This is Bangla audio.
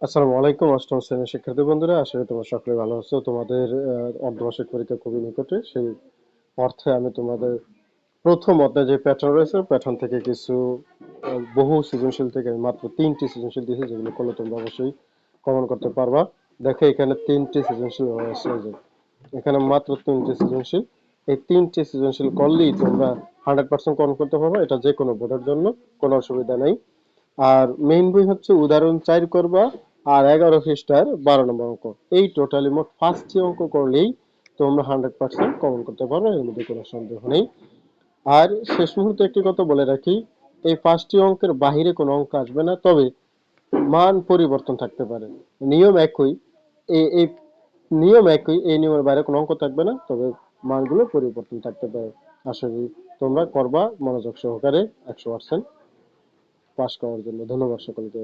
আসসালামু আলাইকুম অষ্টম শ্রেণীর শিক্ষার্থী বন্ধুরা, আশা করি তোমরা সকলে ভালো আছো। তোমাদের অর্ধবার্ষিক পরীক্ষা খুবই নিকটে, সেই অর্থে আমি তোমাদের প্রথম অধ্যায় যে প্যাটার্ন রয়েছে প্যাটার্ন থেকে কিছু বহু সৃজনশীল থেকে আমি মাত্র 3টি সৃজনশীল দিয়েছি, যেগুলো করলে তোমরা অবশ্যই কমন করতে পারবা। দেখো এখানে 3টি সৃজনশীল রয়েছে, যে এখানে মাত্র 3টি সৃজনশীল। এই 3টি সৃজনশীল করলেই তোমরা 100% কমন করতে পারবে, এটা যে কোনো বোর্ডের জন্য কোনো অসুবিধা নেই। আর মেইন বই হচ্ছে উদাহরণ 4 করবা, আর 11 পৃষ্ঠার 12 নম্বর অঙ্ক। এই টোটালি মোট 5টি অঙ্ক করলেই তোমরা 100% কমন করতে পারবে, এর মধ্যে কোনো সন্দেহ নেই। আর শেষ মুহূর্তে একটি কথা বলে রাখি, এই 5টি অঙ্কের বাহিরে কোনো অঙ্ক আসবে না, তবে মান পরিবর্তন থাকতে পারে। নিয়ম একই, এই নিয়ম একই, এই নিয়মের বাইরে কোনো অঙ্ক থাকবে না, তবে মানগুলো পরিবর্তন থাকতে পারে। আশা করি তোমরা করবা মনোযোগ সহকারে 100% পাস করার জন্য। ধন্যবাদ সকলকে।